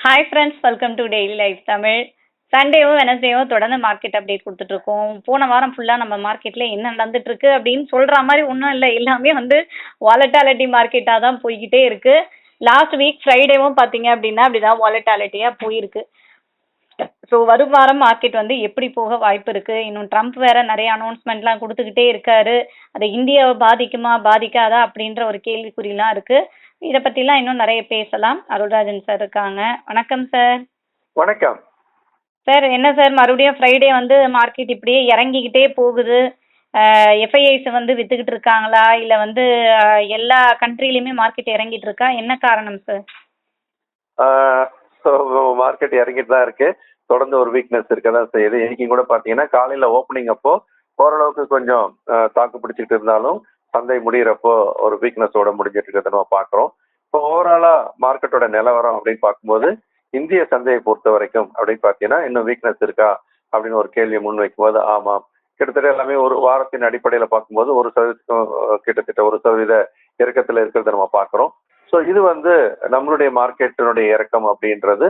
Hi friends, welcome to daily life Tamil. சண்டேவும் வெனஸ்டேவும் தொடர்ந்து மார்க்கெட் அப்டேட் கொடுத்துட்ருக்கோம். போன வாரம் ஃபுல்லாக நம்ம மார்க்கெட்டில் என்ன நடந்துட்டுருக்கு அப்படின்னு சொல்கிற மாதிரி ஒன்றும் இல்லை. எல்லாமே வாலட்டாலிட்டி மார்க்கெட்டாக தான் போய்கிட்டே இருக்குது. லாஸ்ட் வீக் ஃப்ரைடேவும் பார்த்தீங்க அப்படின்னா அப்படி தான் வாலட்டாலிட்டியாக போயிருக்கு. ஸோ வரும் வாரம் மார்க்கெட் எப்படி போக வாய்ப்பு இருக்குது? இன்னும் ட்ரம்ப் வேறு நிறைய அனௌன்ஸ்மெண்ட்லாம் கொடுத்துக்கிட்டே இருக்காரு. அது இந்தியாவை பாதிக்குமா பாதிக்காதா அப்படின்ற ஒரு கேள்விக்குறிலாம் இருக்குது. இதை பற்றிலாம் இன்னும் நிறைய பேசலாம். அருள்ராஜன் சார் இருக்காங்க. வணக்கம் சார். வணக்கம் சார். என்ன சார் மறுபடியும் ஃப்ரைடே மார்க்கெட் இப்படியே இறங்கிக்கிட்டே போகுது. எஃப்ஐஐஸ் வித்துக்கிட்டு இருக்காங்களா இல்லை எல்லா கண்ட்ரிலையுமே மார்க்கெட் இறங்கிட்டு இருக்கா? என்ன காரணம் சார்? மார்க்கெட் இறங்கிட்டு தான் இருக்கு. தொடர்ந்து ஒரு வீக்னஸ் இருக்க தான் செய்யுது. இன்னைக்கு கூட பார்த்தீங்கன்னா காலையில் ஓப்பனிங் அப்போ ஓரளவுக்கு கொஞ்சம் தாக்கு பிடிச்சிட்டு இருந்தாலும் சந்தை முடிகிறப்போ ஒரு வீக்னஸோட முடிஞ்சிட்டு இருக்கிறத நம்ம பார்க்குறோம். இப்போ ஓவராலாக மார்க்கெட்டோட நிலவரம் அப்படின்னு பார்க்கும்போது இந்திய சந்தையை பொறுத்த வரைக்கும் அப்படின்னு பார்த்தீங்கன்னா இன்னும் வீக்னஸ் இருக்கா அப்படின்னு ஒரு கேள்வியை முன்வைக்கும் போது ஆமாம், கிட்டத்தட்ட எல்லாமே ஒரு வாரத்தின் அடிப்படையில் பார்க்கும்போது 1% கிட்டத்தட்ட 1% இறக்கத்தில் இருக்கிறத நம்ம பார்க்குறோம். ஸோ இது நம்மளுடைய மார்க்கெட்டினுடைய இறக்கம் அப்படின்றது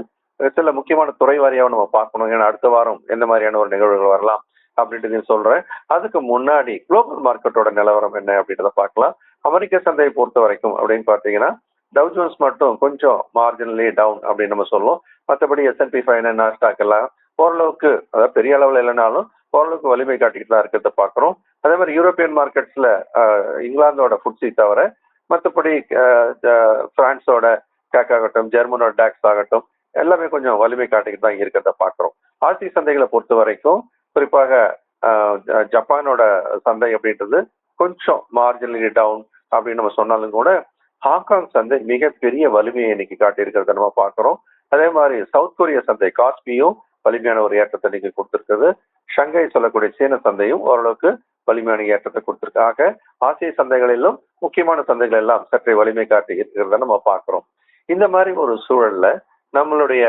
சில முக்கியமான துறை வாரியாக நம்ம பார்க்கணும். ஏன்னா அடுத்த வாரம் எந்த மாதிரியான ஒரு நிகழ்வுகள் வரலாம் அப்படின்றது சொல்றேன். அதுக்கு முன்னாடி குளோபல் மார்க்கெட்டோட நிலவரம் என்ன அப்படின்றத பார்க்கலாம். அமெரிக்க சந்தையை பொறுத்த வரைக்கும் அப்படின்னு பார்த்தீங்கன்னா டவ் ஜோன்ஸ் மட்டும் கொஞ்சம் மார்ஜினலி டவுன் அப்படின்னு நம்ம சொல்லுவோம். மற்றபடி S&P 500 நாஸ்டாக் எல்லாம் ஓரளவுக்கு, அதாவது பெரிய அளவில் இல்லைனாலும் ஓரளவுக்கு வலிமை காட்டிக்கிட்டு தான் இருக்கிறத பார்க்குறோம். அதே மாதிரி யூரோப்பியன் மார்க்கெட்ஸில் இங்கிலாந்தோட ஃபுட்ஸி தவிர மற்றபடி பிரான்ஸோட கேக் ஆகட்டும், ஜெர்மனோட டாக்ஸ் ஆகட்டும் எல்லாமே கொஞ்சம் வலிமை காட்டிக்கிட்டு தான் இருக்கிறத பார்க்குறோம். ஆசிய சந்தைகளை பொறுத்த வரைக்கும் குறிப்பாக ஜப்பானோட சந்தை அப்படின்றது கொஞ்சம் மார்ஜினலி டவுன் அப்படின்னு நம்ம சொன்னாலும் கூட ஹாங்காங் சந்தை மிகப்பெரிய வலிமையை இன்னைக்கு காட்டியிருக்கிறத நம்ம பார்க்குறோம். அதே மாதிரி சவுத் கொரிய சந்தை காஸ்பியும் வலிமையான ஒரு ஏற்றத்தை இன்னைக்கு கொடுத்துருக்குது. ஷங்கை சொல்லக்கூடிய சீன சந்தையும் ஓரளவுக்கு வலிமையான ஏற்றத்தை கொடுத்துருக்காங்க. ஆசிய சந்தைகளிலும் முக்கியமான சந்தைகள் எல்லாம் சற்றே வலிமை காட்டி இருக்கிறத நம்ம பார்க்குறோம். இந்த மாதிரி ஒரு சூழல்ல நம்மளுடைய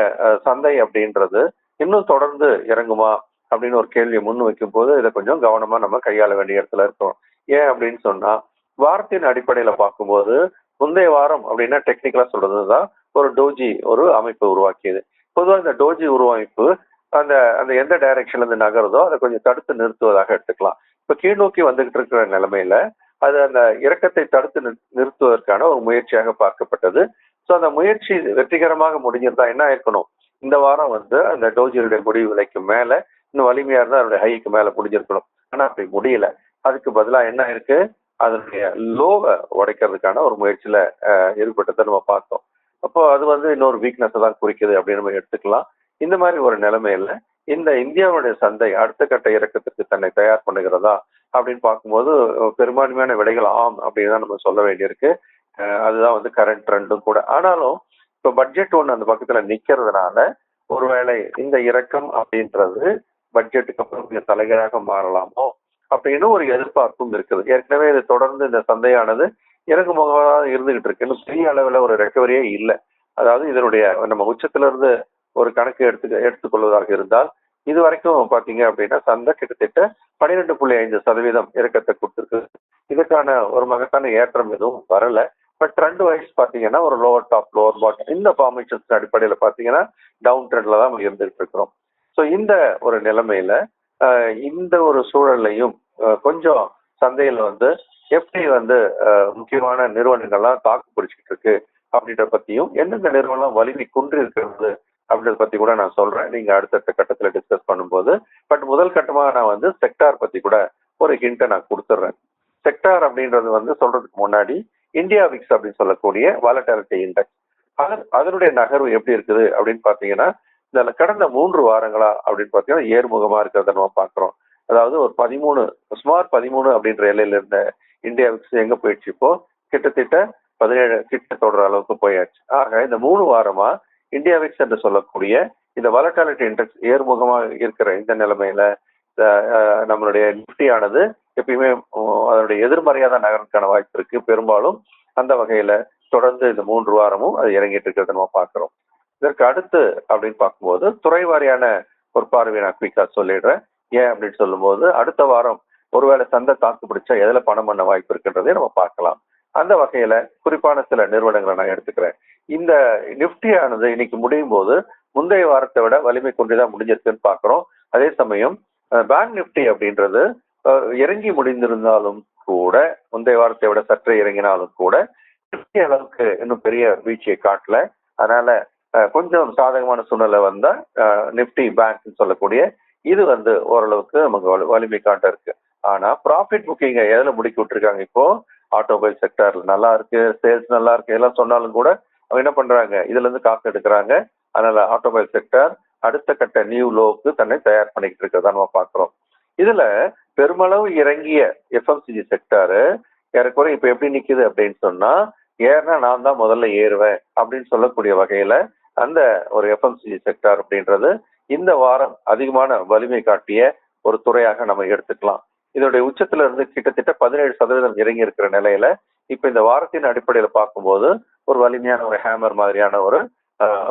சந்தை அப்படின்றது இன்னும் தொடர்ந்து இறங்குமா அப்படின்னு ஒரு கேள்வியை முன் வைக்கும் போது இதை கொஞ்சம் கவனமா நம்ம கையாள வேண்டிய இடத்துல இருக்கோம். ஏன் அப்படின்னு சொன்னா வாரத்தின் அடிப்படையில பார்க்கும்போது முந்தைய வாரம் அப்படின்னா டெக்னிக்கலா சொல்றதுதான் ஒரு டோஜி ஒரு அமைப்பு உருவாக்கியது. பொதுவாக இந்த டோஜி உருவமைப்பு அந்த அந்த எந்த டைரக்ஷன்ல இருந்து நகருதோ அதை கொஞ்சம் தடுத்து நிறுத்துவதாக எடுத்துக்கலாம். இப்ப கீழ் நோக்கி வந்துகிட்டு இருக்கிற நிலைமையில அது அந்த இறக்கத்தை தடுத்து நிறுத்துவதற்கான ஒரு முயற்சியாக பார்க்கப்பட்டது. ஸோ அந்த முயற்சி வெற்றிகரமாக முடிஞ்சிருந்தா என்ன இருக்கணும், இந்த வாரம் அந்த டோஜியுடைய முடிவு விலைக்கு மேல இன்னும் வலிமையா இருந்தா அதனுடைய ஹைக்கு மேல முடிஞ்சிருக்கணும். ஆனா அப்படி முடியல. அதுக்கு பதிலா என்ன இருக்கு, அதனுடைய லோவை உடைக்கிறதுக்கான ஒரு முயற்சியில ஈடுபட்டதை நம்ம பார்த்தோம். அப்போ அது இன்னொரு வீக்னஸ் தான் குறிக்குது அப்படின்னு நம்ம எடுத்துக்கலாம். இந்த மாதிரி ஒரு நிலைமையில இந்த இந்தியாவுடைய சந்தை அடுத்த கட்ட இறக்கத்துக்கு தன்னை தயார் பண்ணுகிறதா அப்படின்னு பார்க்கும்போது பெரும்பான்மையான விடைகள் ஆம் அப்படின்னு தான் நம்ம சொல்ல வேண்டியிருக்கு. அதுதான் கரண்ட் ட்ரெண்டும் கூட. ஆனாலும் இப்போ பட்ஜெட் ஒன்று அந்த பக்கத்துல நிக்கிறதுனால ஒருவேளை இந்த இறக்கம் அப்படின்றது பட்ஜெட்டுக்கு அப்புறம் கொஞ்சம் தலைகீழாக மாறலாமோ அப்படின்னு ஒரு எதிர்பார்ப்பும் இருக்குது. ஏற்கனவே இது தொடர்ந்து இந்த சந்தையானது இறங்குமுகமாக இருந்துகிட்டு இருக்கு. இன்னும் பெரிய அளவில் ஒரு ரெக்கவரியே இல்லை. அதாவது இதனுடைய நம்ம உச்சத்துல இருந்து ஒரு கணக்கு எடுத்துக்கொள்வதாக இருந்தால் இது வரைக்கும் பாத்தீங்க அப்படின்னா சந்தை கிட்டத்தட்ட 12.5% இறக்கத்தை கொடுத்துருக்கு. இதுக்கான ஒரு மகத்தான ஏற்றம் எதுவும் வரல. பட் ட்ரெண்ட் வைஸ் பாத்தீங்கன்னா ஒரு லோவர் டாப் லோவர் பாட்டம் இந்த ஃபார்மேஷன்ஸ் அடிப்படையில பாத்தீங்கன்னா டவுன் ட்ரெண்ட்ல தான் நம்ம இருந்துகிட்டு இருக்கிறோம். ஸோ இந்த ஒரு நிலைமையில இந்த ஒரு சூழல்லையும் கொஞ்சம் சந்தையில எப்படி முக்கியமான நிறுவனங்கள்லாம் தாக்கு பிடிச்சிட்டு இருக்கு அப்படின்ற பத்தியும் எந்தெந்த நிறுவனம் வலிமை குன்றி இருக்கிறது அப்படின்றத பத்தி கூட நான் சொல்றேன். நீங்க அடுத்தடுத்த கட்டத்துல டிஸ்கஸ் பண்ணும்போது. பட் முதல் கட்டமாக நான் செக்டார் பத்தி கூட ஒரு ஹிண்ட்டை நான் கொடுத்துட்றேன். செக்டார் அப்படின்றது சொல்றதுக்கு முன்னாடி இந்தியா விக்ஸ் அப்படின்னு சொல்லக்கூடிய வாலட்டாலிட்டி இண்டெக்ஸ் அதனுடைய நகர்வு எப்படி இருக்குது அப்படின்னு பாத்தீங்கன்னா இந்த கடந்த 3 வாரங்களா அப்படின்னு பாத்தீங்கன்னா ஏர்முகமா இருக்கிறத நம்ம பாக்குறோம். அதாவது ஒரு சுமார் 13 அப்படின்ற எல்லையில இருந்த இந்தியா விக்ஸ் எங்க போயிடுச்சு, இப்போ கிட்டத்தட்ட 17 கிட்ட தொடர அளவுக்கு போயாச்சு. ஆக இந்த 3 வாரமா இந்தியா விக்ஸ் என்று சொல்லக்கூடிய இந்த வாலட்டாலிட்டி இண்டெக்ஸ் ஏர்முகமா இருக்கிற இந்த நிலைமையில நம்மளுடைய நிஃப்டியானது எப்பயுமே அதனுடைய எதிர்மறையாக தான் நகரத்துக்கான வாய்ப்பு இருக்கு. பெரும்பாலும் அந்த வகையில தொடர்ந்து இந்த 3 வாரமும் அது இறங்கிட்டு இருக்கிறத நம்ம பார்க்கிறோம். இதற்கு அடுத்து அப்படின்னு பார்க்கும்போது துறை வாரியான ஒரு பார்வையை நான் குயிக்கா சொல்லிடுறேன். ஏன் அப்படின்னு சொல்லும்போது அடுத்த வாரம் ஒருவேளை சந்தை தாக்கு பிடிச்சா எதுல பணம் பண்ண வாய்ப்பு இருக்குன்றதை நம்ம பார்க்கலாம். அந்த வகையில குறிப்பான சில நிறுவனங்களை நான் எடுத்துக்கிறேன். இந்த நிப்டி ஆனது இன்னைக்கு முடியும் போது முந்தைய வாரத்தை விட வலிமை கொண்டுதான் முடிஞ்சிருக்குன்னு பாக்குறோம். அதே சமயம் பேங்க் நிப்டி அப்படின்றது இறங்கி முடிந்திருந்தாலும் கூட, முந்தைய வாரத்தை விட சற்றே இறங்கினாலும் கூட நிப்டி அளவுக்கு இன்னும் பெரிய வீழ்ச்சியை காட்டல. அதனால கொஞ்சம் சாதகமான சூழ்நிலை வந்தா நிப்டி பேங்க் சொல்லக்கூடிய இது ஓரளவுக்கு நமக்கு வலிமை காட்ட இருக்கு. ஆனா ப்ராஃபிட் புக்கிங்க எதுல முடுக்கி விட்டுருக்காங்க இப்போ? ஆட்டோமொபைல் செக்டர்ல நல்லா இருக்கு, சேல்ஸ் நல்லா இருக்கு எல்லாம் சொன்னாலும் கூட அவங்க என்ன பண்றாங்க, இதுல இருந்து காசு எடுக்கிறாங்க. அதனால ஆட்டோமொபைல் செக்டர் அடுத்த கட்ட நியூ லோவுக்கு தன்னை தயார் பண்ணிக்கிட்டு இருக்கிறதா நம்ம பாக்குறோம். இதுல பெருமளவு இறங்கிய எஃப்எம்சிஜி செக்டர் ஏறக்குறை இப்ப எப்படி நிக்குது அப்படின்னு சொன்னா, ஏன்னா நான் தான் முதல்ல ஏறுவேன் அப்படின்னு சொல்லக்கூடிய வகையில அந்த ஒரு எஃப்எம்சிஜி செக்டர் அப்படின்றது இந்த வாரம் அதிகமான வலிமை காட்டிய ஒரு துறையாக நம்ம எடுத்துக்கலாம். இதனுடைய உச்சத்துல இருந்து கிட்டத்தட்ட 17% இறங்கி இருக்கிற நிலையில இப்ப இந்த வாரத்தின் அடிப்படையில பார்க்கும்போது ஒரு வலிமையான ஒரு ஹேமர் மாதிரியான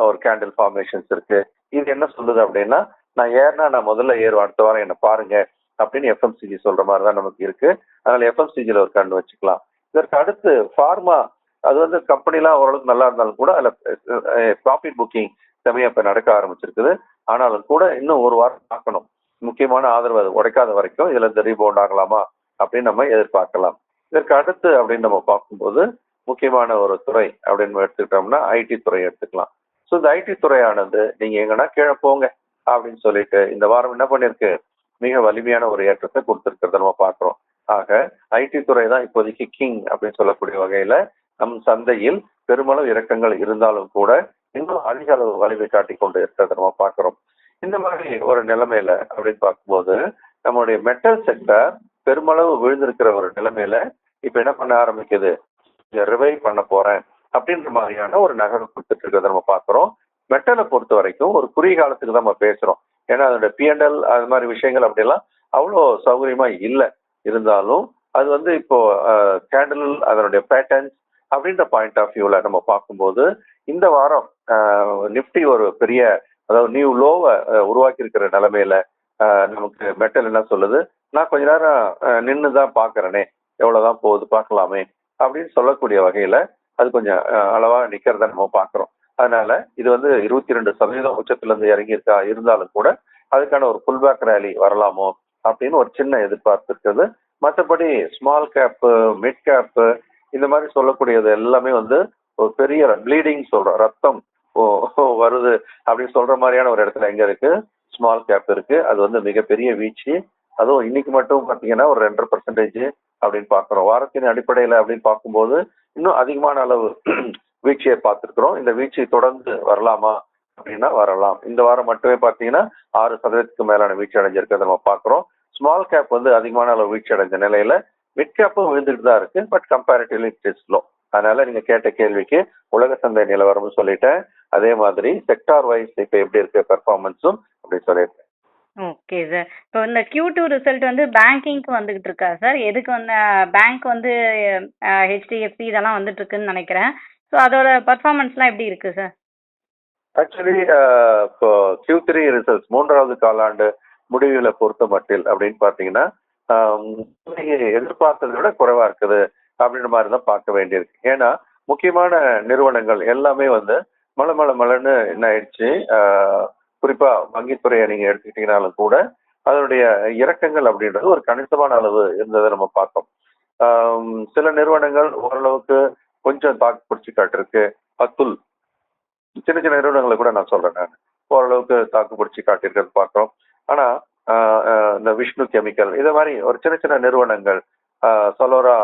ஒரு கேண்டில் ஃபார்மேஷன்ஸ் இருக்கு. இது என்ன சொல்லுது அப்படின்னா, நான் ஏறினா நான் முதல்ல ஏறுவேன், அடுத்த வாரம் என்ன பாருங்க அப்படின்னு எஃப்எம்சிஜி சொல்ற மாதிரி தான் நமக்கு இருக்கு. அதனால எஃப்எம்சிஜில ஒரு கண்ணு வச்சுக்கலாம். இதற்கு அடுத்து ஃபார்மா, அது கம்பெனிலாம் ஓரளவுக்கு நல்லா இருந்தாலும் கூட அதுல ப்ராஃபிட் புக்கிங் செமையா இப்ப நடக்க ஆரம்பிச்சிருக்குது. ஆனாலும் கூட இன்னும் ஒரு வாரம் பார்க்கணும். முக்கியமான ஆதரவு அது உடைக்காத வரைக்கும் இதுல இந்த ரீபவுண்ட் ஆகலாமா அப்படின்னு நம்ம எதிர்பார்க்கலாம். இதற்கு அடுத்து அப்படின்னு நம்ம பார்க்கும்போது முக்கியமான ஒரு துறை அப்படின்னு எடுத்துக்கிட்டோம்னா ஐடி துறை எடுத்துக்கலாம். ஸோ இந்த ஐடி துறையானது நீங்க எங்கன்னா கீழே போங்க அப்படின்னு சொல்லிட்டு இந்த வாரம் என்ன பண்ணிருக்கு, மிக வலிமையான ஒரு ஏற்றத்தை கொடுத்திருக்கிறத நம்ம பார்க்கிறோம். ஆக ஐடி துறை தான் இப்போதைக்கு கிங் அப்படின்னு சொல்லக்கூடிய வகையில நம் சந்தையில் பெருமளவு இறக்கங்கள் இருந்தாலும் கூட இன்னும் அதிக அளவு வலிமை காட்டி கொண்டு இருக்கிறத நம்ம பார்க்கிறோம். இந்த மாதிரி ஒரு நிலைமையில அப்படின்னு பார்க்கும்போது நம்மளுடைய மெட்டல் செக்டர் பெருமளவு விழுந்திருக்கிற ஒரு நிலைமையில இப்ப என்ன பண்ண ஆரம்பிக்குது, ரிவைவ் பண்ண போறேன் அப்படின்ற மாதிரியான ஒரு நகர்வு கொடுத்துட்டு இருக்கிறத நம்ம பார்க்கிறோம். மெட்டலை பொறுத்த வரைக்கும் ஒரு குறுகிய காலத்துக்கு தான் நம்ம பேசுறோம். ஏன்னா அதோட பிஎன்எல் அது மாதிரி விஷயங்கள் அப்படிலாம் அவ்வளோ சௌகரியமா இல்லை. இருந்தாலும் அது இப்போ கேண்டில் அதனுடைய பேட்டர்ன்ஸ் அப்படின்ற பாயிண்ட் ஆஃப் வியூல நம்ம பார்க்கும்போது இந்த வாரம் நிப்டி ஒரு பெரிய, அதாவது நியூ லோவை உருவாக்கி இருக்கிற நிலைமையில நமக்கு மெட்டல் என்ன சொல்லுது, நான் கொஞ்ச நேரம் நின்று தான் பாக்குறேனே, எவ்வளவுதான் போகுது பார்க்கலாமே அப்படின்னு சொல்லக்கூடிய வகையில அது கொஞ்சம் அளவா நிக்கிறத நம்ம பாக்குறோம். அதனால இது 22% உச்சத்துல இருந்து இறங்கி இருந்தாலும் கூட அதுக்கான ஒரு புல் பேக் ரேலி வரலாமோ அப்படின்னு ஒரு சின்ன எதிர்பார்ப்பு இருக்குது. மற்றபடி ஸ்மால் கேப், மிட் கேப் இந்த மாதிரி சொல்லக்கூடியது எல்லாமே ஒரு பெரிய ப்ளீடிங் சொல்றோம், ரத்தம் வருது அப்படின்னு சொல்ற மாதிரியான ஒரு இடத்துல எங்க இருக்கு, ஸ்மால் கேப் இருக்கு. அது மிகப்பெரிய வீழ்ச்சி. அதுவும் இன்னைக்கு மட்டும் பாத்தீங்கன்னா ஒரு 2% அப்படின்னு பாக்குறோம். வாரத்தின் அடிப்படையில அப்படின்னு பார்க்கும்போது இன்னும் அதிகமான அளவு வீழ்ச்சியை பார்த்திருக்கிறோம். இந்த வீழ்ச்சி தொடர்ந்து வரலாமா அப்படின்னா வரலாம். இந்த வாரம் மட்டுமே பாத்தீங்கன்னா 6% மேலான வீழ்ச்சி அடைஞ்சிருக்கிறத நம்ம பாக்குறோம். ஸ்மால் கேப் அதிகமான அளவு வீழ்ச்சி அடைஞ்ச நிலையில மிட் கேப்பும் விழுந்துட்டு தான் இருக்கு. But comparatively it is low. அதனால நீங்க கேட்ட கேள்விக்கு உலக சந்தை நிலவரம் சொல்லிட்டேன். அதே மாதிரி செக்டார் வைஸ் இப்ப எப்படி இருக்கு பெர்ஃபார்மன்ஸும் அப்படி சொல்லியிருக்கேன். Okay sir. இப்போ இந்த Q2 ரிசல்ட் பேங்கிங்க்கு வந்துகிட்டு இருக்கா சார்? எதுக்கு பேங்க் HDFC இதெல்லாம் வந்துட்டு இருக்குன்னு நினைக்கிறேன். ஸோ அதோட பர்ஃபார்மன்ஸ்லாம் எப்படி இருக்கு சார்? ஆக்சுவலி இப்போ Q3 ரிசல்ட்ஸ் 3வது காலாண்டு முடிவுகளை பொறுத்த மட்டில் அப்படின்னு பாத்தீங்கன்னா எதிர்பார்த்ததை விட குறைவா இருக்குது அப்படின்ற மாதிரி தான் பார்க்க வேண்டியிருக்கு. ஏன்னா முக்கியமான நிறுவனங்கள் எல்லாமே மலன்னு என்ன ஆயிடுச்சு, குறிப்பா வங்கித்துறையை நீங்க எடுத்துக்கிட்டீங்கன்னாலும் கூட அதனுடைய இறக்கங்கள் அப்படின்றது ஒரு கணிசமான அளவு இருந்ததை நம்ம பார்த்தோம். சில நிறுவனங்கள் ஓரளவுக்கு கொஞ்சம் தாக்கு பிடிச்சி காட்டிருக்கு. அத்துல் சின்ன சின்ன நிறுவனங்களை கூட நான் சொல்றேன், நான் ஓரளவுக்கு தாக்கு பிடிச்சி காட்டியிருக்கிறது பார்க்கிறோம். ஆனா இந்த விஷ்ணு கெமிக்கல் இது மாதிரி ஒரு சின்ன சின்ன நிறுவனங்கள், சொலோரா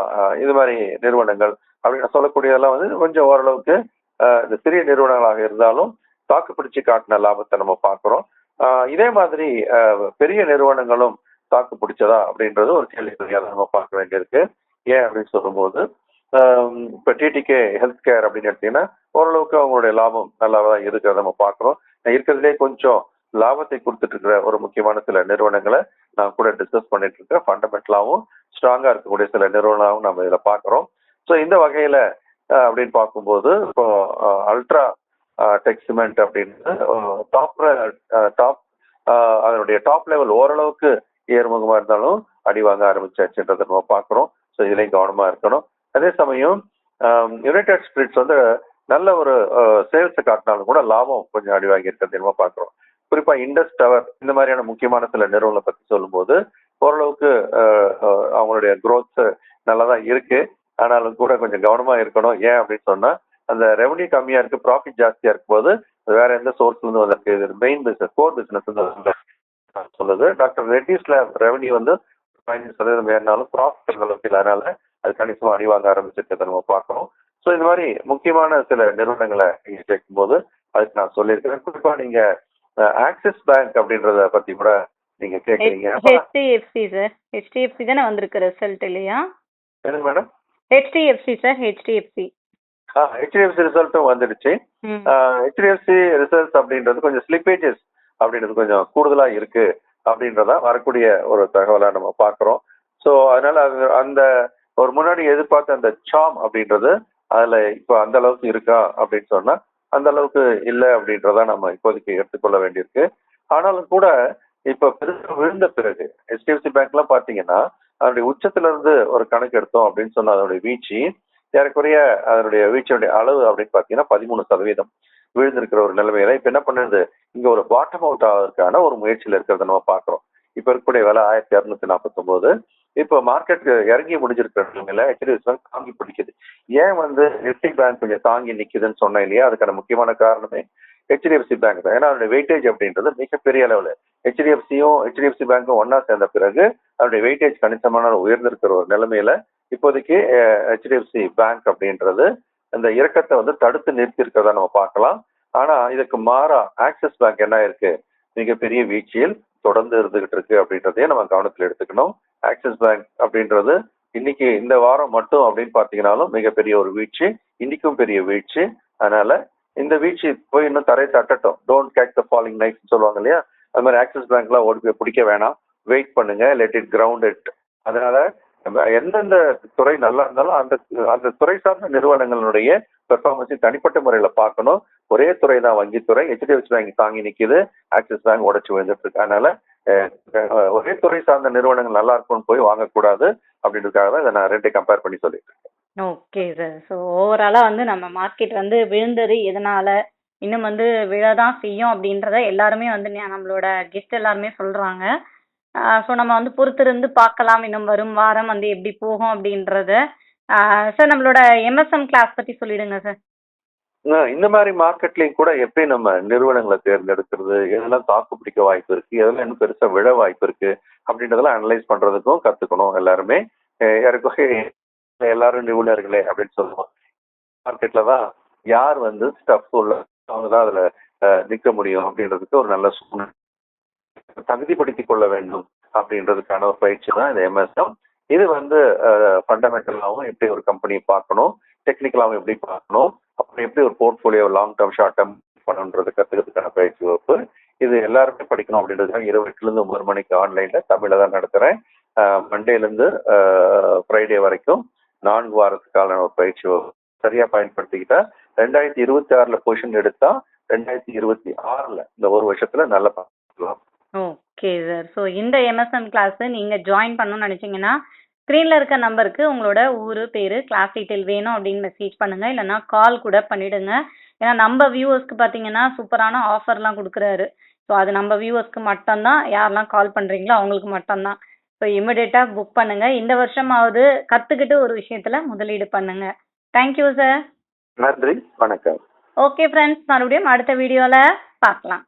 இது மாதிரி நிறுவனங்கள் அப்படின்னு சொல்லக்கூடியதெல்லாம் கொஞ்சம் ஓரளவுக்கு இந்த சிறிய நிறுவனங்களாக இருந்தாலும் தாக்கு பிடிச்சி காட்டின லாபத்தை நம்ம பார்க்கிறோம். இதே மாதிரி பெரிய நிறுவனங்களும் தாக்கு பிடிச்சதா அப்படின்றது ஒரு கேள்விக்குறியாக நம்ம பார்க்க வேண்டியிருக்கு. ஏன் அப்படின்னு சொல்லும்போது இப்ப டிடிகே ஹெல்த் கேர் அப்படின்னு எடுத்தீங்கன்னா ஓரளவுக்கு அவங்களுடைய லாபம் நல்லாதான் இருக்கிறத நம்ம பார்க்கிறோம். இருக்கிறதுலே கொஞ்சம் லாபத்தை கொடுத்துட்டு இருக்கிற ஒரு முக்கியமான சில நிறுவனங்களை நான் கூட டிஸ்கஸ் பண்ணிட்டு இருக்கேன். ஃபண்டமெண்டலாவும் ஸ்ட்ராங்கா இருக்கக்கூடிய சில நிறுவனமாகவும் நம்ம இதுல பாக்குறோம். ஸோ இந்த வகையில அப்படின்னு பார்க்கும்போது இப்போ அல்ட்ரா டெக் சிமெண்ட் அப்படின்னு டாப் அதனுடைய டாப் லெவல் ஓரளவுக்கு ஏறுமுகமா இருந்தாலும் அடி வாங்க ஆரம்பிச்சாச்சுன்றதை நம்ம பார்க்கிறோம். ஸோ இதுலயும் கவனமா இருக்கணும். அதே சமயம் யுனைடெட் ஸ்பிரிட்ஸ் நல்ல ஒரு சேல்ஸை காட்டினாலும் கூட லாபம் கொஞ்சம் அடி வாங்கி இருக்கிறது என்னமோ பார்க்குறோம். குறிப்பா இண்டஸ் டவர் இந்த மாதிரியான முக்கியமான சில நிறுவனங்களை பத்தி சொல்லும்போது ஓரளவுக்கு அவங்களுடைய growth நல்லா தான் இருக்கு. ஆனாலும் கூட கொஞ்சம் கவனமா இருக்கணும். ஏன் அப்படின்னு சொன்னா அந்த ரெவன்யூ கம்மியா இருக்கு, ப்ராஃபிட் ஜாஸ்தியா இருக்கும்போது வேற எந்த சோர்ஸ்ல இருந்து வந்திருக்கு, இது மெயின் பிசினஸ் கோர் பிசினஸ் சொல்லுது. டாக்டர் ரெட்டிஸ்ல ரெவன்யூ வந்து 15% ஏறினாலும் ப்ராஃபிட் அளவுக்கு இல்லை. அதனால அது கணிசமா அடி வாங்க ஆரம்பிச்சிருக்கிறத நம்ம பார்க்கறோம். ஸோ இந்த மாதிரி முக்கியமான சில நிறுவனங்களை நீங்க கேட்கும்போது அதுக்கு நான் சொல்லியிருக்கிறேன். குறிப்பா நீங்க ஆக்சிஸ் பேங்க் அப்படின்றத பத்தி கூட நீங்க கேட்குறீங்க. ஹெச்டிஎஃப்சி சார், ஹெச்டிஎஃப்சி தானே வந்திருக்கு ரிசல்ட் இல்லையா? என்ன madam? HDFC sir, HDFC. HDFC ரிசல்ட்டும் வந்துடுச்சு. ஹெச்டிஎஃப்சி ரிசல்ட்ஸ் அப்படின்றது கொஞ்சம் ஸ்லிப்பேஜஸ் அப்படின்றது கொஞ்சம் கூடுதலா இருக்கு அப்படின்றத வரக்கூடிய ஒரு தகவலா நம்ம பார்க்கிறோம். ஸோ அதனால அந்த ஒரு முன்னாடி எதிர்பார்த்த அந்த சாம் அப்படின்றது அதுல இப்போ அந்த அளவுக்கு இருக்கா அப்படின்னு சொன்னா அந்த அளவுக்கு இல்லை அப்படின்றத நம்ம இப்போதைக்கு எடுத்துக்கொள்ள வேண்டியிருக்கு. ஆனாலும் கூட இப்ப பெருசா விழுந்த பிறகு ஹெச்டிஎஃப்சி பேங்க்லாம் பாத்தீங்கன்னா அதனுடைய உச்சத்துல இருந்து ஒரு கணக்கு எடுத்தோம் அப்படின்னு சொன்னா அதனுடைய வீழ்ச்சி ஏறக்குறைய அதனுடைய வீழ்ச்சியுடைய அளவு அப்படின்னு பாத்தீங்கன்னா 13% விழுந்திருக்கிற ஒரு நிலைமையில இப்ப என்ன பண்ணுது, இங்க ஒரு பாட்டம் அவுட் ஆகிறதுக்கான ஒரு முயற்சியில இருக்கிறத நம்ம பாக்குறோம். இப்ப இருக்கக்கூடிய விலை 1249. இப்போ மார்க்கெட் இறங்கி முடிஞ்சிருக்கிற நிலைமையில ஹெச்டிஎஃப்சி பேங்க் தாங்கி பிடிக்குது. ஏன் வந்து நிப்டி பேங்க் கொஞ்சம் தாங்கி நிக்குதுன்னு சொன்னேன் இல்லையா, அதுக்கான முக்கியமான காரணமே ஹெச்டிஎஃப்சி பேங்க் தான். ஏன்னா அதனுடைய வெயிட்டேஜ் அப்படின்றது மிகப்பெரிய அளவுல ஹெச்டிஎஃப்சி பேங்க்கும் ஒன்னா சேர்ந்த பிறகு அதனுடைய வெயிட்டேஜ் கணிசமான உயர்ந்திருக்கிற ஒரு நிலைமையில இப்போதைக்கு ஹெச்டிஎஃப்சி பேங்க் அப்படின்றது இந்த இறக்கத்தை வந்து தடுத்து நிறுத்தி இருக்கிறதா நம்ம பார்க்கலாம். ஆனா இதுக்கு மாறா ஆக்சிஸ் பேங்க் என்ன இருக்கு, மிகப்பெரிய வீழ்ச்சியில் தொடர்ந்து இருந்துகிட்டு இருக்கு அப்படின்றதையும் நம்ம கவனத்தில் எடுத்துக்கணும். ஆக்சிஸ் பேங்க் அப்படின்றது இன்னைக்கு இந்த வாரம் மட்டும் அப்படின்னு பாத்தீங்கன்னாலும் மிகப்பெரிய ஒரு வீழ்ச்சி, இன்னைக்கும் பெரிய வீழ்ச்சி. அதனால இந்த வீழ்ச்சி போய் இன்னும் தரை தட்டட்டும், don't catch the falling knives சொல்லுவாங்க இல்லையா, அது மாதிரி ஆக்சிஸ் பேங்க்லாம் ஓடி போய் பிடிக்க வேணாம், வெயிட் பண்ணுங்க, லெட் இட் கிரவுண்ட் இட். அதனால எந்தெந்த துறை நல்லா இருந்தாலும் அந்த அந்த துறை சார்ந்த நிறுவனங்களுடைய பெர்ஃபார்மன்ஸை தனிப்பட்ட முறையில பார்க்கணும். ஒரே துறை தான் வங்கித்துறை, ஹெச்டிஎஃப்சி பேங்க் தாங்கி நிக்குது, ஆக்சிஸ் பேங்க் உடைச்சு விழுந்துட்டு இருக்கு. அதனால ஒரே துறை சார்ந்த நிறுவனங்கள் நல்லா இருக்கும்னு போய் வாங்கக்கூடாது அப்படின்றதுக்காக தான் இதை நான் ரெண்டே கம்பேர் பண்ணி சொல்லிட்டு இருக்கேன். Okay sir. ஸோ ஓவராலா வந்து நம்ம மார்க்கெட் வந்து விழுந்தது எதனால, இன்னும் வந்து விழதான் செய்யும் அப்படின்றத எல்லாருமே வந்து நம்மளோட கெஸ்ட் எல்லாருமே சொல்றாங்க. ஸோ நம்ம வந்து பொறுத்திருந்து பார்க்கலாம் இன்னும் வரும் வாரம் வந்து எப்படி போகும் அப்படின்றத. சார் நம்மளோட எம்எஸ்எம் கிளாஸ் பத்தி சொல்லிடுங்க சார். இந்த மாதிரி மார்க்கெட்லயும் கூட எப்படி நம்ம நிறுவனங்களை தேர்ந்தெடுக்கிறது, எதெல்லாம் தாக்கு பிடிக்க வாய்ப்பு இருக்கு, எதெல்லாம் இன்னும் பெருசா விழ வாய்ப்பு இருக்கு அப்படின்றதெல்லாம் அனலைஸ் பண்றதுக்கும் கத்துக்கணும் எல்லாருமே. எல்லாரும் நிபுணர்களே அப்படின்னு சொல்லுவோம். மார்க்கெட்ல தான் யார் வந்து ஸ்டஃப் உள்ள அவங்க தான் அதுல நிற்க முடியும் அப்படின்றதுக்கு ஒரு நல்ல சூழ்நிலை தகுதிப்படுத்திக் கொள்ள வேண்டும் அப்படின்றதுக்கான ஒரு பயிற்சி தான் இந்த எம்எஸ்எம். இது வந்து ஃபண்டமெண்டலாகவும் எப்படி ஒரு கம்பெனியை பார்க்கணும், டெக்னிக்கலாகவும் எப்படி பார்க்கணும், அப்புறம் எப்படி ஒரு portfolio long term short term பண்ணுன்றது கற்றுக்கிறதுக்கான பயிற்சி வகுப்பு. இது எல்லாருமே படிக்கணும் அப்படின்றதுக்காக 28லேருந்து 9 மணிக்கு ஆன்லைன்ல தமிழில் தான் நடத்துகிறேன். மண்டேலேருந்து ஃப்ரைடே வரைக்கும் 4 வாரத்துக்கான ஒரு பயிற்சி வகுப்பு சரியா பயன்படுத்திக்கிட்டா 2026 பொசிஷன் எடுத்தா 2026 இந்த ஒரு வருஷத்துல நல்லா பார்க்கலாம். Okay sir. ஸோ இந்த எம்எஸ்எம் கிளாஸ் நீங்க ஜாயின் பண்ணணும்னு நினைச்சீங்கன்னா ஸ்க்ரீன்ல இருக்க நம்பருக்கு உங்களோட ஊரு பேரு கிளாஸ் டீட்டெயில் வேணும் அப்படின்னு மெசேஜ் பண்ணுங்க, இல்லைன்னா கால் கூட பண்ணிடுங்க. ஏன்னா நம்ம வியூவர்ஸ்க்கு பார்த்தீங்கன்னா சூப்பரான ஆஃபர்லாம் கொடுக்குறாரு. ஸோ அது நம்ம வியூவர்ஸ்க்கு மட்டும்தான், யாரெல்லாம் கால் பண்றீங்களோ அவங்களுக்கு மட்டும்தான். ஸோ இமிடியேட்டா புக் பண்ணுங்க. இந்த வருஷமாவது கத்துக்கிட்டு ஒரு விஷயத்துல முதலீடு பண்ணுங்க. Thank you sir. நன்றி, வணக்கம். ஓகே ஃப்ரெண்ட்ஸ், மறுபடியும் அடுத்த வீடியோல பார்க்கலாம்.